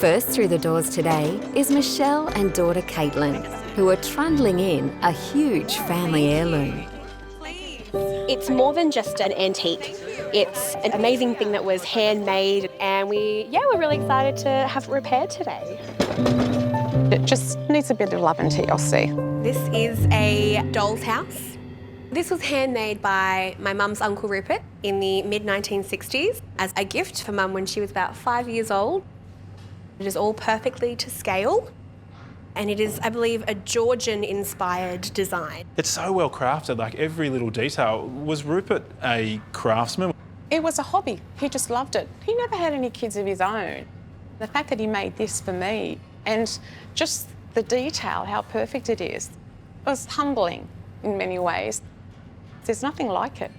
First through the doors today is Michelle and daughter Caitlin, who are trundling in a huge family heirloom. It's more than just an antique. It's an amazing thing that was handmade, and we're really excited to have it repaired today. It just needs a bit of love and TLC. This is a doll's house. This was handmade by my mum's Uncle Rupert in the mid-1960s as a gift for Mum when she was about 5 years old. It is all perfectly to scale, and it is, I believe, a Georgian-inspired design. It's so well crafted, like every little detail. Was Rupert a craftsman? It was a hobby. He just loved it. He never had any kids of his own. The fact that he made this for me and just the detail, how perfect it is, was humbling in many ways. There's nothing like it.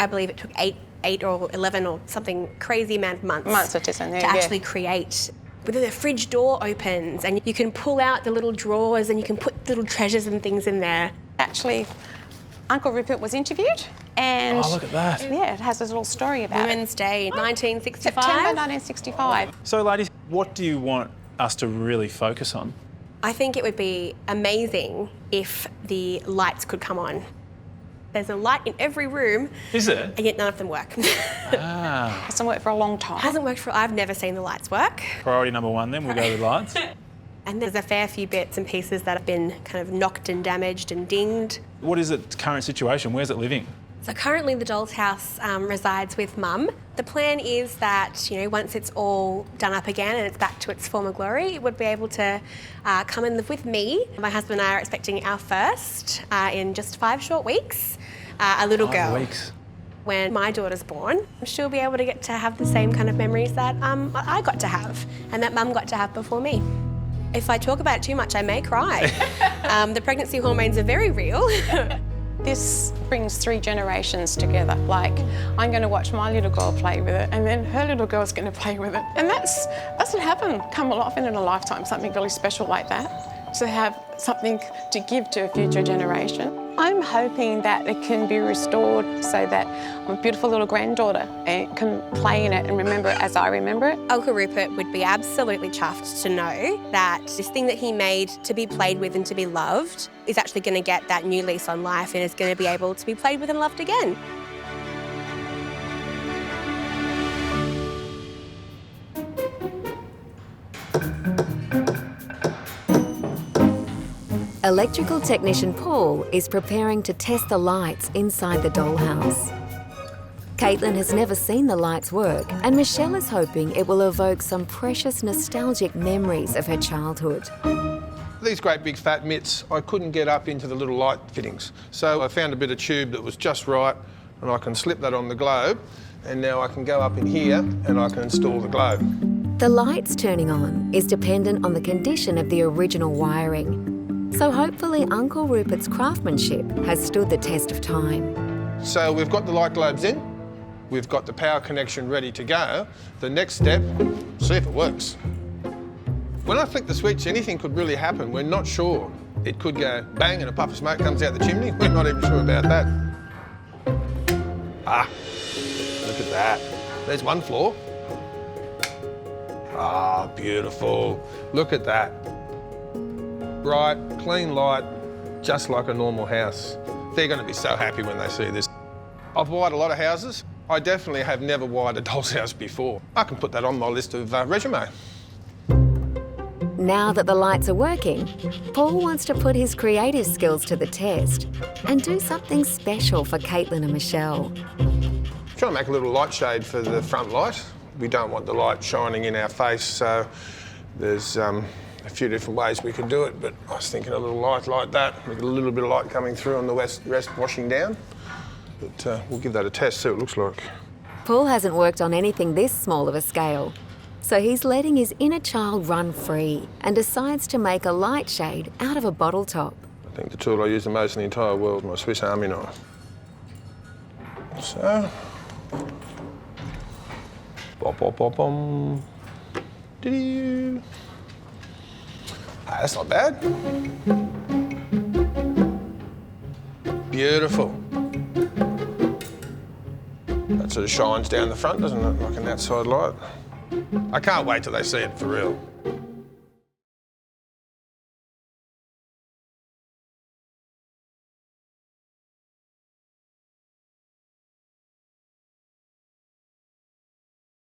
I believe it took eight or 11 or something crazy amount of months to actually create. But then the fridge door opens and you can pull out the little drawers and you can put little treasures and things in there. Actually, Uncle Rupert was interviewed and... Oh, look at that. Yeah, it has a little story about Women's Day, 1965. September 1965. So, ladies, what do you want us to really focus on? I think it would be amazing if the lights could come on. There's a light in every room. Is it? And yet none of them work. Hasn't worked for a long time. Hasn't worked I've never seen the lights work. Priority number one then, we'll go with lights. And there's a fair few bits and pieces that have been kind of knocked and damaged and dinged. What is its current situation? Where's it living? So currently the doll's house resides with Mum. The plan is that, once it's all done up again and it's back to its former glory, it would be able to come and live with me. My husband and I are expecting our first in just 5 short weeks, a little girl. 5 weeks. When my daughter's born, she'll be able to get to have the same kind of memories that I got to have and that Mum got to have before me. If I talk about it too much, I may cry. The pregnancy hormones are very real. This brings 3 generations together. Like, I'm going to watch my little girl play with it, and then her little girl's going to play with it. And that doesn't happen, come often in a lifetime, something really special like that, to have something to give to a future generation. I'm hoping that it can be restored so that my beautiful little granddaughter can play in it and remember it as I remember it. Uncle Rupert would be absolutely chuffed to know that this thing that he made to be played with and to be loved is actually going to get that new lease on life and is going to be able to be played with and loved again. Electrical technician Paul is preparing to test the lights inside the dollhouse. Caitlin has never seen the lights work, and Michelle is hoping it will evoke some precious nostalgic memories of her childhood. These great big fat mitts, I couldn't get up into the little light fittings. So I found a bit of tube that was just right, and I can slip that on the globe, and now I can go up in here and I can install the globe. The lights turning on is dependent on the condition of the original wiring. So hopefully Uncle Rupert's craftsmanship has stood the test of time. So we've got the light globes in, we've got the power connection ready to go. The next step, see if it works. When I flick the switch, anything could really happen. We're not sure. It could go bang and a puff of smoke comes out the chimney. We're not even sure about that. Ah, look at that. There's one floor. Ah, beautiful. Look at that. Bright, clean light, just like a normal house. They're going to be so happy when they see this. I've wired a lot of houses. I definitely have never wired a doll's house before. I can put that on my list of resume. Now that the lights are working, Paul wants to put his creative skills to the test and do something special for Caitlin and Michelle. Try and make a little light shade for the front light. We don't want the light shining in our face, so there's a few different ways we could do it, but I was thinking a little light like that, with a little bit of light coming through and the rest washing down. But we'll give that a test, see what it looks like. Paul hasn't worked on anything this small of a scale, so he's letting his inner child run free and decides to make a light shade out of a bottle top. I think the tool I use the most in the entire world is my Swiss Army knife. So, bop, bop, bop, bom. Dee-dee. Ah, that's not bad. Beautiful. That sort of shines down the front, doesn't it, like an outside light? I can't wait till they see it for real.